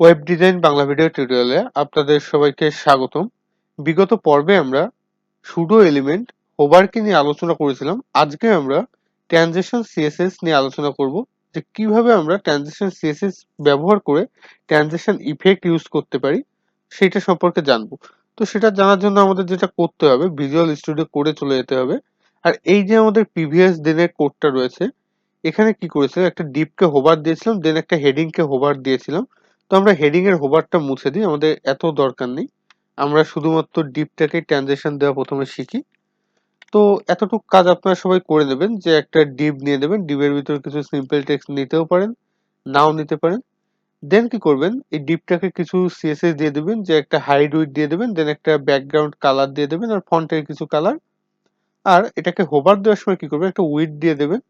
Web design Bangla video টিউটোরিয়ালে আপনাদের সবাইকে স্বাগতম। বিগত পর্বে আমরা সুডো এলিমেন্ট হোভারকে নিয়ে আলোচনা করেছিলাম। আজকে আমরা ট্রানজিশন সিএসএস নিয়ে আলোচনা করব, যে কিভাবে আমরা ট্রানজিশন সিএসএস ব্যবহার করে ট্রানজিশন ইফেক্ট ইউজ করতে পারি সেটা সম্পর্কে জানবো। তো সেটা জানার জন্য আমাদের যেটা করতে হবে, ভিজুয়াল স্টুডিও কোডে চলে যেতে হবে। আর এই যে আমাদের প্রিভিয়াস দিনের কোডটা রয়েছে, এখানে কি করেছিলাম, একটা ডিপকে হোভার দিয়েছিলাম, দেন একটা হেডিংকে হোভার দিয়েছিলাম। তো আমরা হেডিং এর হোভারটা মুছে দিই, আমাদের এত দরকার নেই। আমরা শুধুমাত্র ডিপটাকে ট্রানজিশন দেওয়া প্রথমে শিখি। তো এতটুকু কাজ আপনারা সবাই করে নেবেন, যে একটা ডিপ নিয়ে নেবেন, ডিপের ভিতরে কিছু সিম্পল টেক্সট নিতেও পারেন, নাও নিতে পারেন। দেন কি করবেন, এই ডিপটাকে কিছু সিএসএস দিয়ে দেবেন, যে একটা হাইড উইড দিয়ে দেবেন, দেন একটা ব্যাকগ্রাউন্ড কালার দিয়ে দেবেন, আর ফন্টের কিছু কালার। আর এটাকে হোভার দেওয়ার সময় কি করবেন, একটা উইড দিয়ে দেবেন,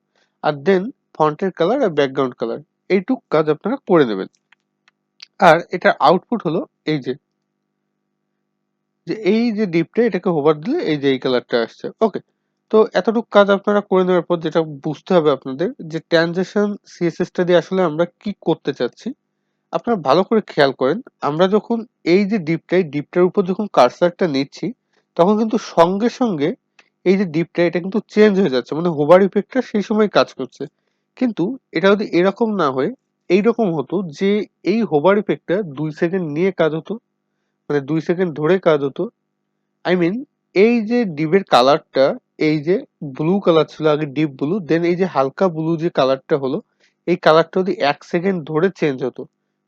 আর দেন ফন্টের কালার আর ব্যাকগ্রাউন্ড কালার। এইটুক কাজ আপনারা করে নেবেন। আর এটার আউটপুট হলো এই যে এই যে ডিপটা, এটাকে হোভার দিলে এই যে এই কালারটা আসছে। ওকে, তো এতটুকু কাজ আপনারা করে নেওয়ার পর যেটা বুঝতে হবে আপনাদের, যে ট্রানজিশন সিএসএসটা দিয়ে আসলে আমরা কি করতে চাচ্ছি। আপনারা ভালো করে খেয়াল করেন, আমরা যখন এই যে ডিপটার উপর যখন কার্সারটা নিচ্ছি, তখন কিন্তু সঙ্গে সঙ্গে এই যে ডিপটা, এটা কিন্তু চেঞ্জ হয়ে যাচ্ছে, মানে হোভার ইফেক্টটা সেই সময় কাজ করছে। কিন্তু এটা যদি এরকম না হয়ে এইরকম হতো, যে এই হোভার ইফেক্টটা 2 সেকেন্ড নিয়ে কাজ হতো, মানে 2 সেকেন্ড ধরে কাজ হতো। আই মিন, এই যে ডিপের কালারটা, এই যে ব্লু কালার ছিল আগে, ডিপ ব্লু, দেন এই যে হালকা ব্লু যে কালারটা হলো, এই কালারটা যদি 1 সেকেন্ড ধরে চেঞ্জ হতো,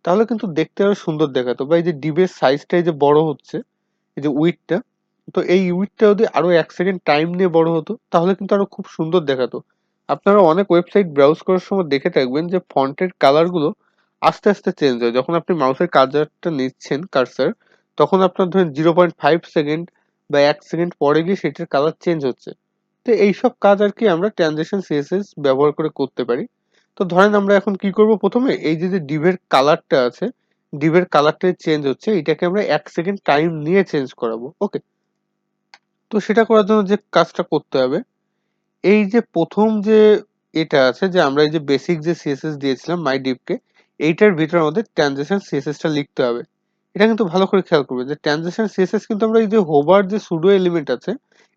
তাহলে কিন্তু দেখতে আরো সুন্দর দেখাতো। বা এই যে ডিপের সাইজটা এই যে বড় হচ্ছে, এই যে উইডটা, তো এই উইডটা যদি আরো 1 সেকেন্ড টাইম নিয়ে বড় হতো, তাহলে কিন্তু আরো খুব সুন্দর দেখাতো। আপনারা অনেক ওয়েবসাইট ব্রাউজ করার সময় দেখে থাকবেন যে ফন্টের কালার গুলো আস্তে আস্তে চেঞ্জ হয়। যখন আপনি মাউসের কার্সারটা নিচ্ছেন, কার্সার, তখন আপনার ধরেন 0.5 সেকেন্ড বা 1 সেকেন্ড পরে গিয়ে সেটার কালার চেঞ্জ হচ্ছে। তো এইসব কাজ আর কি আমরা ট্রানজিশন সিএসএস ব্যবহার করে করতে পারি। তো ধরেন আমরা এখন কি করব, প্রথমে এই যে যে ডিভের কালারটা আছে, ডিভের কালারটা চেঞ্জ হচ্ছে, এটাকে আমরা 1 সেকেন্ড টাইম নিয়ে চেঞ্জ করাবো। ওকে, তো সেটা করার জন্য যে কাজটা করতে হবে, এই যে প্রথম যে এটা আছে, যে আমরা এই যে বেসিক যে সিএসএস দিয়েছিলাম মাই ডিভকে, এইটার ভিতরে আমাদের ট্রানজিশন সিএসএসটা লিখতে হবে। এটা কিন্তু ভালো করে খেয়াল করবে, যে ট্রানজিশন সিএসএস কিন্তু আমরা এই যে হোভার যে সুডো এলিমেন্ট আছে,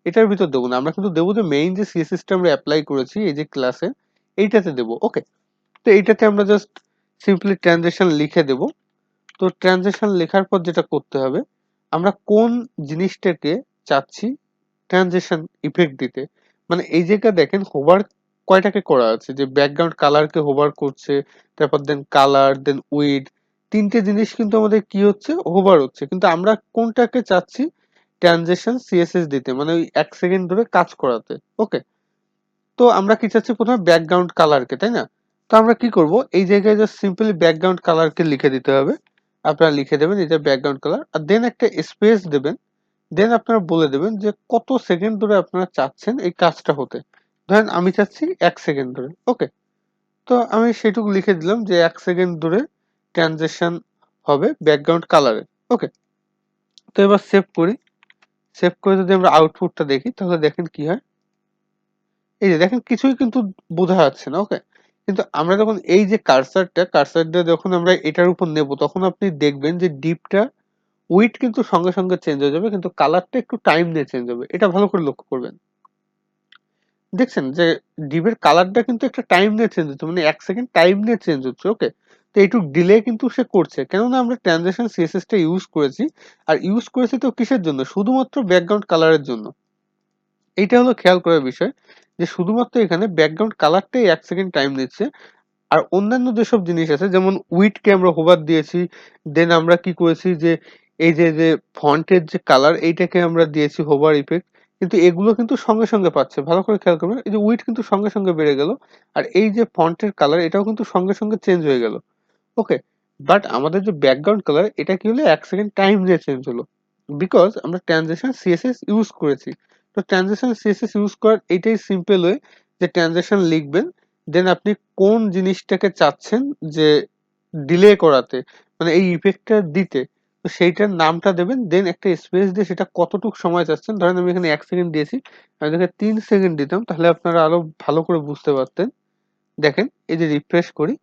এটার ভিতর দেবো না, আমরা কিন্তু দেবো যে মেইন যে সিএসএসটা আমরা অ্যাপ্লাই করেছি এই যে ক্লাসে, এইটাতে দেবো। ওকে, তো এইটাতে আমরা জাস্ট সিম্পলি ট্রানজিশন লিখে দেব। তো ট্রানজিশন লেখার পর যেটা করতে হবে, আমরা কোন জিনিসটাকে চাচ্ছি ট্রানজিশন ইফেক্ট দিতে, মানে এই জায়গায় দেখেন হোভার কয়টাকে করা আছে, যে ব্যাকগ্রাউন্ড কালারকে হোভার করছে, তারপর দেন কালার, দেন উইড, তিনটে জিনিস কিন্তু আমাদের কি হচ্ছে, হোভার হচ্ছে। কিন্তু আমরা কোনটাকে চাচ্ছি ট্রানজিশন সিএসএস দিতে, মানে ওই 1 সেকেন্ড ধরে কাজ করাতে। ওকে, তো আমরা কি চাচ্ছি, প্রথমে ব্যাকগ্রাউন্ড কালারকে, তাই না? তো আমরা কি করব, এই জায়গায় জাস্ট সিম্পলি ব্যাকগ্রাউন্ড কালারকে লিখে দিতে হবে। আপনারা লিখে দেবেন এটা ব্যাকগ্রাউন্ড কালার, আর দেন একটা স্পেস দেবেন। দেন আপনারা বলে দেবেন যে কত সেকেন্ড ধরে আপনারা চাচ্ছেন এই কাজটা হতে। ধরেন আমি চাচ্ছি 1 সেকেন্ড ধরে। ওকে, তো আমি সেটুকু লিখে দিলাম যে 1 সেকেন্ড ধরে ট্রানজেকশন হবে ব্যাকগ্রাউন্ড কালারের। ওকে, তো এবার সেভ করি। সেভ করে যদি আমরা আউটপুটটা দেখি, তাহলে দেখেন কি হয়। এই যে দেখেন, কিছুই কিন্তু বোঝা যাচ্ছে না। ওকে, কিন্তু আমরা যখন এই যে কার্সারটা যখন আমরা এটার উপর নেব, তখন আপনি দেখবেন যে ডিপটা উইড কিন্তু সঙ্গে সঙ্গে চেঞ্জ হয়ে যাবে, কিন্তু কালারটা একটু টাইম নিয়ে চেঞ্জ হবে। এটা ভালো করে লক্ষ্য করবেন। দেখছেন যে ডিপের কালারটা কিন্তু একটা টাইম নিয়ে চেঞ্জ হচ্ছে, মানে 1 সেকেন্ড টাইম নিয়ে চেঞ্জ হচ্ছে। ওকে, তো এইটুক ডিলে কিন্তু সে করছে, কেননা আমরা ট্রানজিশন সিএসএস টা ইউজ করেছি। আর ইউজ করেছি তো কিসের জন্য, শুধুমাত্র ব্যাকগ্রাউন্ড কালারের জন্য। এইটা হলো খেয়াল করার বিষয়, যে শুধুমাত্র এখানে ব্যাকগ্রাউন্ড কালারটাই 1 সেকেন্ড টাইম নিচ্ছে। আর অন্যান্য যেসব জিনিস আছে, যেমন উইডকে আমরা হোভার দিয়েছি, দেন আমরা কি করেছি, যে এই যে যে ফন্টের যে কালার, এইটাকে আমরা দিয়েছি হোভার ইফেক্ট, কিন্তু এগুলো কিন্তু সঙ্গে সঙ্গে পাচ্ছে। ভালো করে খেয়াল করবেন, এই যে উইড কিন্তু সঙ্গে সঙ্গে বেড়ে গেল, আর এই যে ফন্টের কালার, এটাও কিন্তু সঙ্গে সঙ্গে চেঞ্জ হয়ে গেল। ওকে, বাট আমাদের যে ব্যাকগ্রাউন্ড কালার, এটা কি হলো, 1 সেকেন্ড টাইম দিয়ে চেঞ্জ হলো, বিকজ আমরা ট্রানজিশন সিএসএস ইউজ করেছি। তো ট্রানজিশন সিএসএস ইউজ করার এটাই সিম্পল ওয়ে, যে ট্রানজিশন লিখবেন, দেন আপনি কোন জিনিসটাকে চাচ্ছেন যে ডিলে করাতে, মানে এই ইফেক্টটা দিতে, তো সেইটার নামটা দেবেন, দেন একটা স্পেস দিয়ে সেটা কতটুকু সময় চাচ্ছেন। ধরেন আমি এখানে 1 সেকেন্ড দিয়েছি, আমি এখানে 3 সেকেন্ড দিতাম, তাহলে আপনারা আরো ভালো করে বুঝতে পারতেন। দেখেন, এই যে রিফ্রেশ করি,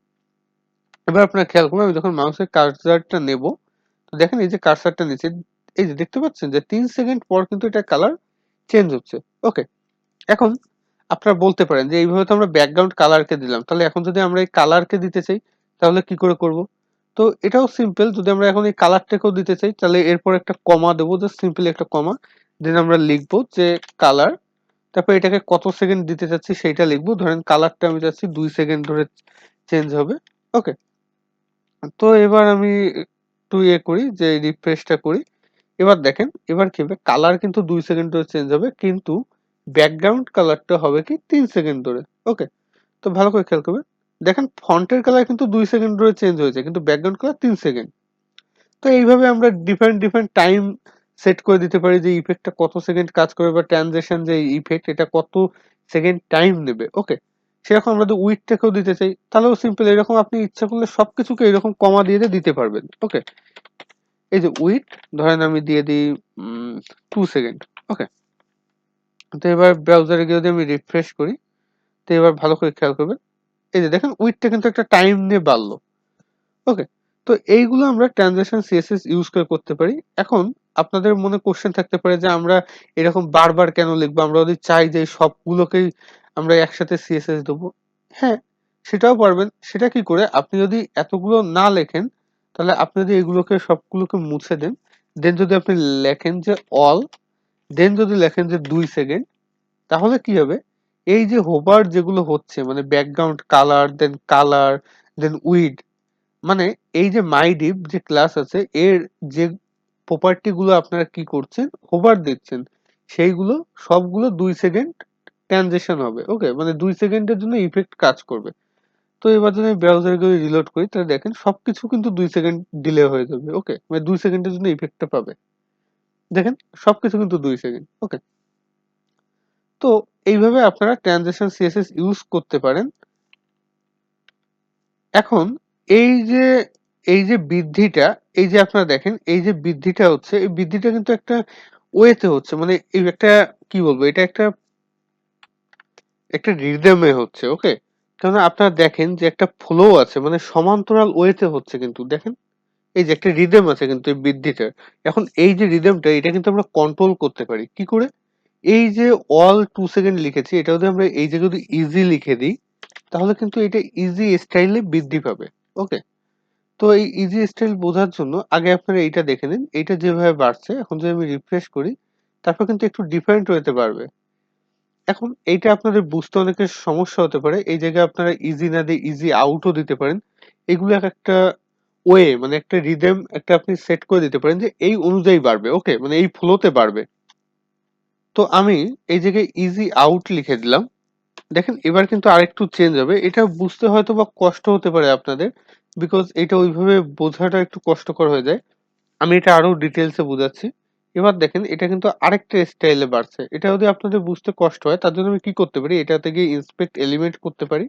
এবার আপনারা খেয়াল করুন আমি যখন মাউসের কার্সারটা নেব, তো দেখেন এই যে কার্সারটা নিচে, এই যে দেখতে পাচ্ছেন যে 3 সেকেন্ড পর কিন্তু এটা কালার চেঞ্জ হচ্ছে। ওকে। এখন আপনারা বলতে পারেন যে এইভাবে তো আমরা ব্যাকগ্রাউন্ড কালারকে দিলাম। তাহলে এখন যদি আমরা এই কালারকে দিতে চাই তাহলে কি করে করব? তো এটাও সিম্পল, যদি আমরা এখন এই কালারটাকেও দিতে চাই তাহলে এরপর একটা কমা দেবো, জাস্ট সিম্পলি একটা কমা। দেন আমরা লিখবো যে কালার, তারপর এটাকে কত সেকেন্ড দিতে চাচ্ছি সেইটা লিখবো। ধরেন কালারটা আমি চাচ্ছি 2 সেকেন্ড ধরে চেঞ্জ হবে। ওকে। তো এবার আমি একটু করি যে রিফ্রেশটা করি। এবার দেখেন এবার কি হবে, কালার কিন্তু 2 সেকেন্ড ধরে চেঞ্জ হবে, কিন্তু ব্যাকগ্রাউন্ড কালারটা হবে কি 3 সেকেন্ড ধরে। ওকে। তো ভালো করে খেয়াল করবেন। দেখেন ফন্টের কালার কিন্তু 2 সেকেন্ড ধরে চেঞ্জ হয়েছে, কিন্তু ব্যাকগ্রাউন্ড কালার 3 সেকেন্ড। তো এইভাবে আমরা ডিফারেন্ট টাইম সেট করে দিতে পারি যে ইফেক্টটা কত সেকেন্ড কাজ করবে, বা ট্রানজিশন যে ইফেক্ট এটা কত সেকেন্ড টাইম নেবে। ওকে। সেরকম আমরা যদি উইডটাকেও দিতে চাই তাহলেও সিম্পল, এরকম আপনি ইচ্ছা করলে সবকিছুকে এরকম কমা দিয়ে দিতে পারবেন। ওকে। এই যে উইড ধরেন আমি দিয়ে দিই 2 সেকেন্ড। ওকে। তো এবার ব্রাউজারে গিয়ে যদি আমি রিফ্রেশ করি, তো এবার ভালো করে খেয়াল করবেন, এই যে দেখেন উইডটা কিন্তু একটা টাইম নিয়ে বাড়লো। ওকে। তো এইগুলো আমরা ট্রানজাকশন সিএসএস ইউজ করে করতে পারি। এখন আপনাদের মনে কোশ্চেন থাকতে পারে যে আমরা এরকম বারবার কেন লিখবো, আমরা যদি চাই যে সবগুলোকেই আমরা একসাথে সিএসএস দেবো। হ্যাঁ, সেটাও পারবেন। সেটা কি করে, আপনি যদি এতগুলো না লেখেন তাহলে আপনি যদি এগুলোকে সবগুলোকে মুছে দেন, দেন যদি আপনি লেখেন যে অল, দেন যদি লেখেন যে 2 সেকেন্ড, তাহলে কি হবে, এই যে হোভার যেগুলো হচ্ছে মানে ব্যাকগ্রাউন্ড কালার দেন উইড, মানে এই যে মাইডিভ যে ক্লাস আছে এর যে প্রপার্টি গুলো আপনারা কি করছেন হোভার দিচ্ছেন, সেইগুলো সবগুলো 2 সেকেন্ড ট্রানজিশন হবে। ওকে, মানে 2 সেকেন্ডের জন্য ইফেক্ট কাজ করবে। তো এবার যদি আমি ব্রাউজারে গিয়ে রিলোড করি তাহলে দেখেন সবকিছু কিন্তু 2 সেকেন্ড ডিলে হয়ে যাবে। ওকে, মানে 2 সেকেন্ডের জন্য ইফেক্টটা পাবে। দেখেন সবকিছু কিন্তু 2 সেকেন্ড। ওকে। তো এইভাবে আপনারা ট্রানজিশন সিএসএস ইউজ করতে পারেন। এখন এই যে এই যে বৃদ্ধিটা, এই যে আপনারা দেখেন এই যে বৃদ্ধিটা হচ্ছে, এই বৃদ্ধিটা কিন্তু একটা ওয়েতে হচ্ছে, মানে এই একটা কি বলবো, এটা একটা একটা রিদমে হচ্ছে। ওকে। কারণ আপনারা দেখেন যে একটা ফ্লো আছে, মানে সমান্তরাল ওয়েতে হচ্ছে, কিন্তু দেখেন এই যে একটা রিদম আছে কিন্তু এই বৃদ্ধিটা। এখন এই যে রিদমটা এটা কিন্তু আমরা কন্ট্রোল করতে পারি কি করে, এই যে অল 2 সেকেন্ড লিখেছি এটা যদি আমরা এই যে যদি ইজি লিখে দিই তাহলে কিন্তু এটা ইজি স্টাইলে বৃদ্ধি পাবে। ওকে। তো এই ইজি স্টাইল বোঝার জন্য আগে আপনারা এইটা দেখে নিন, এইটা যেভাবে বাড়ছে এখন যদি আমি রিফ্রেশ করি তারপর কিন্তু একটু ডিফারেন্ট হতে পারবে। এখন এইটা আপনাদের বুঝতে অনেকের সমস্যা হতে পারে, এই জায়গায় আপনারা ইজি না দিয়ে ইজি আউটও দিতে পারেন। এগুলো এক একটা ওয়ে, মানে একটা রিদেম একটা আপনি সেট করে দিতে পারেন যে এই অনুযায়ী বাড়বে। ওকে, মানে এই ফ্লোতে বাড়বে। তো আমি এই জায়গায় ইজি আউট লিখে দিলাম। দেখেন এবার কিন্তু আরেকটু চেঞ্জ হবে, এটা বুঝতে হয়তো বা কষ্ট হতে পারে আপনাদের, বিকজ এটা ওইভাবে বোঝাটা একটু কষ্টকর হয়ে যায়। আমি এটা আরো ডিটেলসে বুঝাচ্ছি। এবার দেখেন এটা কিন্তু আরেকটা স্টাইলে বাড়ছে, এটা যদি আপনাদের বুঝতে কষ্ট হয় তার জন্য আমি কি করতে পারি, এটাতে গিয়ে ইন্সপেক্ট এলিমেন্ট করতে পারি।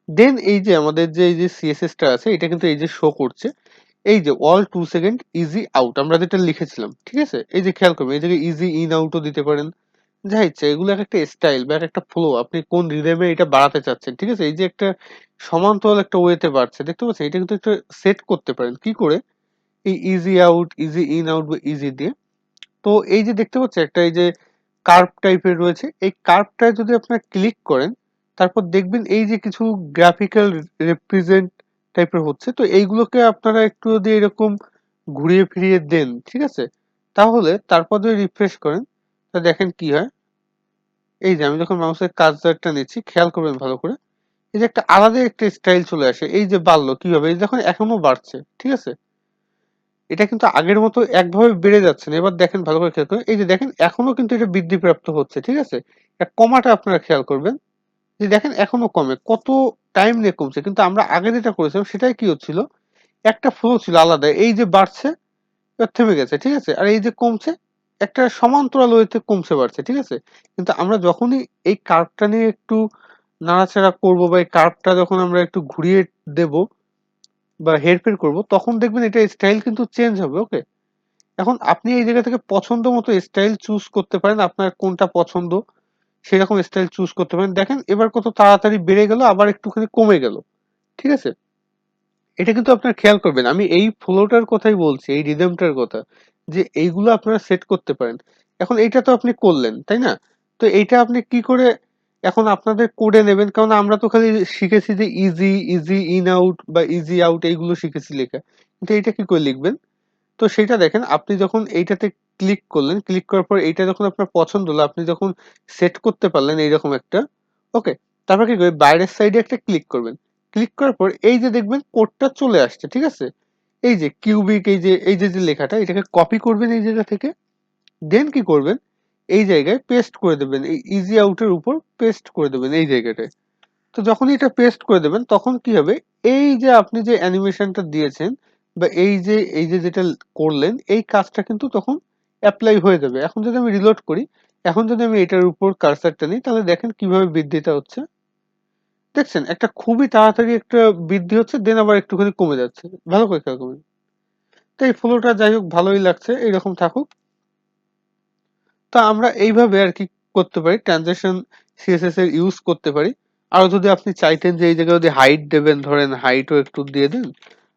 দেন এই যে আমাদের যে এই যে সিএসএস টা আছে এটা কিন্তু এই যে শো করছে, এই যে অল 2 সেকেন্ড ইজি আউট আমরা যেটা লিখেছিলাম, ঠিক আছে, এই যে খেয়াল করবেন এই জায়গায় ইজি ইন আউটও দিতে পারেন, যা ইচ্ছা। এগুলো এক একটা স্টাইল বা এক একটা ফ্লো, আপনি কোন রিদমে এটা বাড়াতে চাচ্ছেন, ঠিক আছে। এই যে একটা সমান্তরাল একটা ওয়েতে বাড়ছে দেখতে পাচ্ছেন, এটা কিন্তু একটা সেট করতে পারেন কি করে, এই easy out easy in out বা ইজি দিয়ে। তো এই যে দেখতে পাচ্ছেন একটা এই যে কার্ভ টাইপের রয়েছে, এই কার্ভটায় যদি আপনারা ক্লিক করেন তারপর দেখবেন এই যে কিছু গ্রাফিক্যাল রিপ্রেজেন্ট টাইপের হচ্ছে, তো এইগুলোকে আপনারা একটু যদি এরকম ঘুরিয়ে ফিরিয়ে দেন, ঠিক আছে, তাহলে তারপর যদি রিফ্রেশ করেন তা দেখেন কি হয়। এই যে আমি যখন মাউসের কার্সারটা নিচ্ছি খেয়াল করবেন ভালো করে, এই যে একটা আলাদা একটা স্টাইল চলে আসে, এই যে বাড়লো কিভাবে, এই দেখুন এখনো বাড়ছে, ঠিক আছে। এটা কিন্তু আগের মতো একভাবে বেড়ে যাচ্ছে না। এবার দেখেন ভালো করে খেয়াল করুন, এই যে দেখেন এখনো কিন্তু এটা বৃদ্ধিপ্রাপ্ত হচ্ছে, ঠিক আছে। কমাটা আপনারা খেয়াল করবেন যে দেখেন এখনো কমে, কত টাইম নিয়ে কমছে, কিন্তু আমরা আগে যেটা করেছিলাম সেটাই কি হচ্ছিল, একটা ফ্লো ছিল আলাদা, এই যে বাড়ছে এবার থেমে গেছে, ঠিক আছে, আর এই যে কমছে একটা সমান্তরাল ওয়েতে কমছে বাড়ছে, ঠিক আছে। কিন্তু আমরা যখনই এই কার্ভটা নিয়ে একটু নাড়াচাড়া করবো বা এই কার্ভটা যখন আমরা একটু ঘুরিয়ে দেব বা হেরফের করব তখন দেখবেন এটা স্টাইল কিন্তু চেঞ্জ হবে। ওকে। এখন আপনি এই জায়গা থেকে পছন্দ মতো স্টাইল চুজ করতে পারেন, আপনার কোনটা পছন্দ সেরকম স্টাইল চুজ করতে পারেন। দেখেন এবার কত তাড়াতাড়ি বেড়ে গেল আবার একটুখানি কমে গেল, ঠিক আছে। এটা কিন্তু আপনারা খেয়াল করবেন। আমি এই ফ্লোটার কথাই বলছি, এই রিদমটার কথা। যে এইগুলো আপনারা সেট করতে পারেন। এখন এইটা তো আপনি করলেন, তাই না? তো এইটা আপনি কি করে এখন আপনাদের কোডে নেবেন? কারণ আমরা তো খালি শিখেছি যে ইজি, ইজি ইন আউট বা ইজি আউট এইগুলো শিখেছি লেখা। কিন্তু এইটা কি করে লিখবেন? তো সেইটা দেখেন আপনি যখন এইটাতে ক্লিক করলেন, ক্লিক করার পর এইটা যখন আপনার পছন্দ হলো, আপনি যখন সেট করতে পারলেন এইরকম একটা, ওকে? তারপর কি করবেন? বাইরের সাইডে একটা ক্লিক করবেন। ক্লিক করার পর এই যে দেখবেন কোডটা চলে আসছে, ঠিক আছে? এই যে কিউবিক এই যে লেখাটা এটাকে কপি করবেন এই জায়গা থেকে, দেন কি করবেন? এই জায়গায় পেস্ট করে দেবেন। এই ইজি আউটের উপর পেস্ট করে দেবেন এই জায়গাটায়। তো যখনই এটা পেস্ট করে দেবেন তখন কি হবে? এই যে আপনি যে অ্যানিমেশনটা দিয়েছেন বা এই যে যেটা করলেন এই কাজটা কিন্তু তখন এপ্লাই হয়ে যাবে। এখন যদি আমি রিলোড করি, এখন যদি আমি এটার উপর কার্সারটা নিই তাহলে দেখেন কিভাবে বৃদ্ধিটা হচ্ছে। দেখছেন? একটা খুবই তাড়াতাড়ি একটা বৃদ্ধি হচ্ছে দেন আবার একটুখানি কমে যাচ্ছে। ভালো করে খেয়াল করবেন। তো এই ফ্লোটা যাই হোক ভালোই লাগছে। এইরকম থাকুক। তো আমরা এইভাবে আরকি করতে পারি। ট্রানজিশন সিএসএস এর ইউজ করতে পারি। আরো যদি আপনি চাইতেন যে এই জায়গায় যদি হাইট দেবেন ধরেন হাইটও একটু দিয়ে দেন।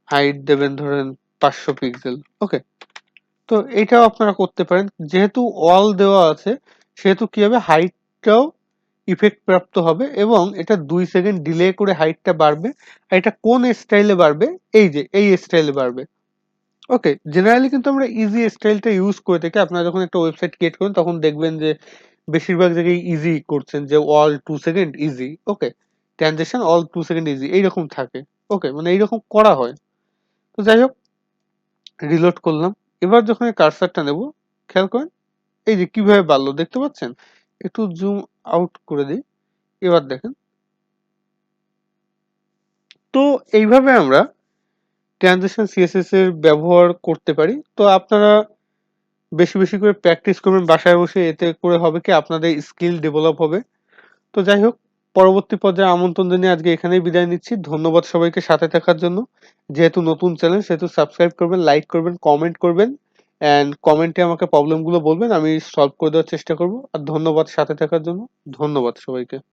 হাইট দেবেন ধরেন 500 পিক্সেল। ওকে? তো এটাও আপনারা করতে পারেন। যেহেতু ওয়াল দেওয়া আছে সেহেতু কি হবে হাইটটাও ইফেক্ট প্রাপ্ত হবে এবং এটা 2 সেকেন্ড ডিলে করে হাইটটা বাড়বে। আর এটা কোন স্টাইলে বাড়বে? এই যে এই স্টাইলে বাড়বে। ওকে, জেনারেলি কিন্তু আমরা ইজি স্টাইলটা ইউজ করে থাকি। আপনারা যখন একটা ওয়েবসাইট ক্রিয়েট করেন তখন দেখবেন যে বেশিরভাগ জায়গায় ইজি করছেন যে অল 2 সেকেন্ড ইজি। ওকে, ট্রানজেকশন অল 2 সেকেন্ড ইজি এইরকম থাকে। ওকে, মানে এইরকম করা হয়। তো যাই হোক, রিলোড করলাম। এবার যখন এই কার্সারটা নেব, খেয়াল করেন এই যে কিভাবে বাড়লো দেখতে পাচ্ছেন? একটু জুম আউট করে দিই। এবার দেখেন। তো এইভাবে আমরা ট্রানজিশন সিএসএস এর ব্যবহার করতে পারি। তো আপনারা বেশি বেশি করে প্র্যাকটিস করবেন বাসায় বসে, এতে করে হবে কি আপনাদের স্কিল ডেভেলপ হবে। তো যাই হোক, পরবর্তী পর্যায়ে আমন্ত্রণ জানিয়ে আজকে এখানেই বিদায় নিচ্ছি। ধন্যবাদ সবাইকে সাথে থাকার জন্য। যেহেতু নতুন চ্যানেল সেহেতু সাবস্ক্রাইব করবেন, লাইক করবেন, কমেন্ট করবেন অ্যান্ড কমেন্টে আমাকে প্রবলেম গুলো বলবেন, আমি সলভ করে দেওয়ার চেষ্টা করব। আর ধন্যবাদ সাথে থাকার জন্য। ধন্যবাদ সবাইকে।